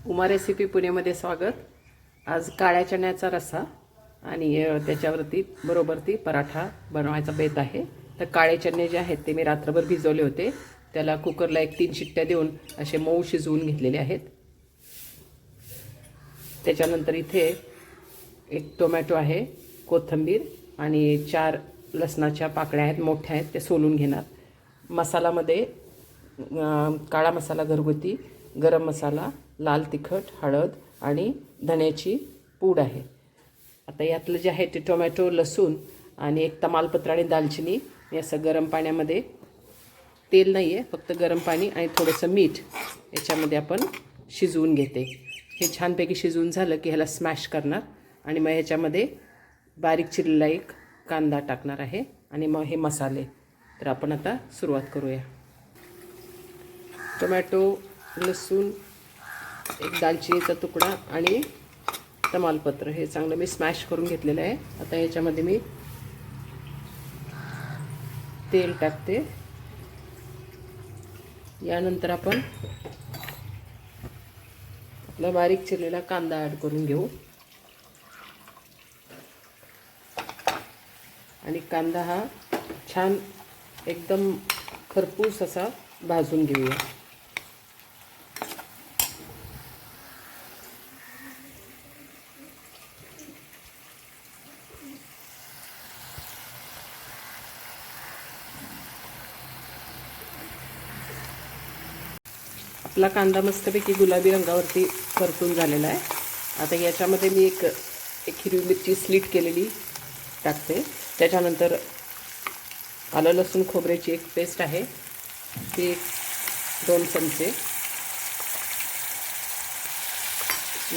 Uma recipe पुणेमध्ये स्वागत। आज काळ्या चण्याचा रस्सा आणि त्याच्यावरती बरोबर पराठा बनवायचा बेत आहे। तर काळे चणे जे आहेत ते मी रात्रभर भिजवले होते। त्याला कुकरला 1-3 शिट्ट्या देऊन असे मऊ शिजवून घेतलेले आहेत। त्याच्यानंतर इथे एक टोमॅटो आहे, कोथिंबीर आणि 4 लसणाच्या पाकळ्या आहेत, मोठ्या आहेत, ते सोलून घेणार। मसाल्यामध्ये काळा मसाला घरगुती, गरम मसाला, लाल तिखट, हळद आणि धण्याची पूड आहे। आता यातलं जे आहे ते टोमॅटो, लसूण आणि एक तमालपत्र आणि दालचिनी हे असं गरम पाण्यामध्ये, तेल नाही आहे, फक्त गरम पाणी आणि थोडंसं मीठ याच्यामध्ये आपण शिजवून घेते। हे छानपैकी शिजवून झालं की ह्याला स्मॅश करणार आणि मग ह्याच्यामध्ये बारीक चिरलेला एक कांदा टाकणार आहे आणि मग हे मसाले। तर आपण आता सुरुवात करूया। टोमॅटो, लसूण, एक दालचिनीचा तुकडा आणि तमालपत्र हे चांगलं मी स्मॅश करून घेतलेलं आहे। आता याच्यामध्ये मी तेल टाकते। यानंतर आपण आपला बारीक चिरलेला कांदा ॲड करून घेऊ आणि कांदा हा छान एकदम खरपूस असा भाजून घेऊया। आपला कांदा मस्तपैकी गुलाबी रंगावरती परतून झालेला आहे। आता याच्यामध्ये मी एक हिरवी मिरची स्लिट केलेली टाकते। त्याच्यानंतर आलं लसूण खोबऱ्याची एक पेस्ट आहे, ती 2 चमचे।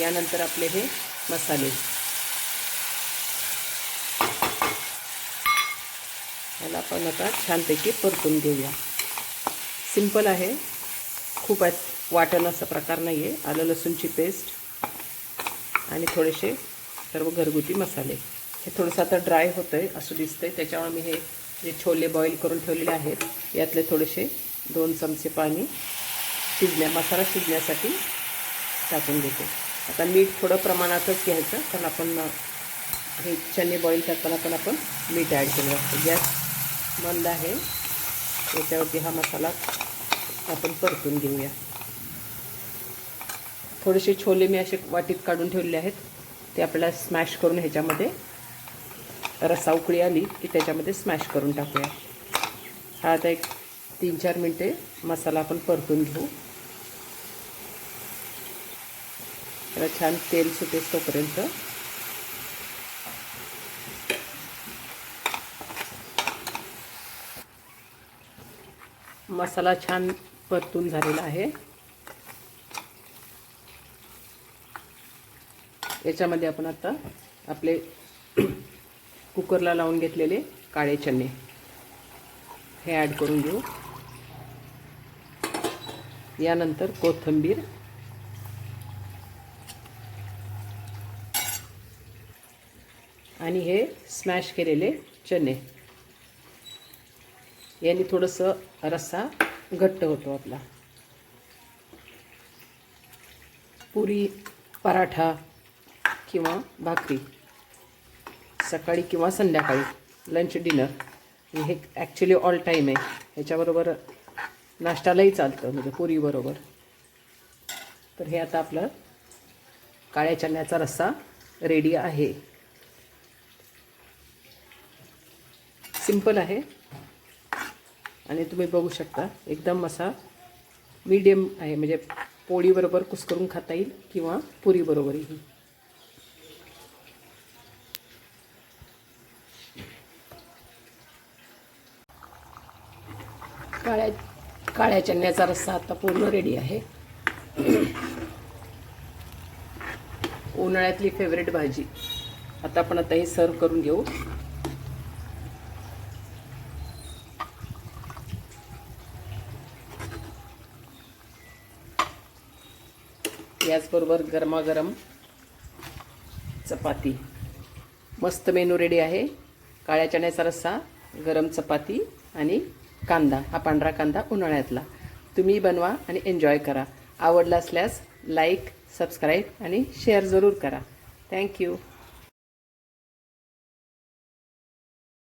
यानंतर आपले हे मसाले, याला आपण आता छानपैकी परतून घेऊया। सिंपल आहे, खूप वाटण असा प्रकार नाही आहे। आलं लसूणची पेस्ट आणि थोडेसे सर्व घरगुती मसाले। हे थोडंसं आता ड्राय होतं आहे असं दिसतं आहे, त्याच्यामुळे मी हे जे छोले बॉईल करून ठेवलेले आहेत यातले थोडेसे 2 चमचे पाणी मसाला शिजण्यासाठी टाकून देते। आता मीठ थोडं प्रमाणातच घ्यायचं, कारण आपण हे चणे बॉईल करताना पण आपण मीठ ॲड केलं असतं। गॅस मंद आहे, याच्यावरती हा मसाला आपण परतून घेऊया। थोडेसे छोले मी असे वाटीत काढून ठेवलेले आहेत, ते आपल्याला स्मॅश करून ह्याच्यामध्ये रस्सा उकळी आली की त्याच्यामध्ये स्मॅश करून टाकूया। हा आता एक 3-4 मिनटे मसाला आपण परतून घेऊ। त्याला छान तेल सुटेस तोपर्यंत मसाला छान परतून झालेला आहे। याच्यामध्ये आपण आता आपले कुकरला लावून घेतलेले काळे चणे हे ॲड करून घेऊ। यानंतर कोथिंबीर आणि हे स्मॅश केलेले चणे, याने थोडंसं रस्सा घट्ट होतो आपला। पुरी, पराठा किंवा भाकरी, सकाळी किंवा संध्याकाळी, लंच डिनर हे ॲक्च्युली ऑल टाईम आहे। ह्याच्याबरोबर नाश्त्यालाही चालतं, म्हणजे पुरीबरोबर। तर हे आता आपलं काळ्या चण्याचा रस्सा रेडी आहे। सिंपल आहे आणि तुम्ही बघू शकता एकदम असा मीडियम आहे, म्हणजे पोळीबरोबर कुस्करून खाता येईल किंवा पुरीबरोबरही। काळ्या चण्याचा रस्सा आता पूर्ण रेडी आहे। उन्हाळ्यातली फेवरेट भाजी। आता आपण हे सर्व करून घेऊ। याचबरोबर गरमागरम चपाती। मस्त मेनू रेडी आहे। काळ्या चण्याचा रस्सा, गरम चपाती आणि कांदा, हा पांढरा कांदा उन्हाळ्यातला। तुम्ही बनवा आणि एन्जॉय करा। आवडला असल्यास लाईक, सबस्क्राईब आणि शेअर जरूर करा. थँक्यू.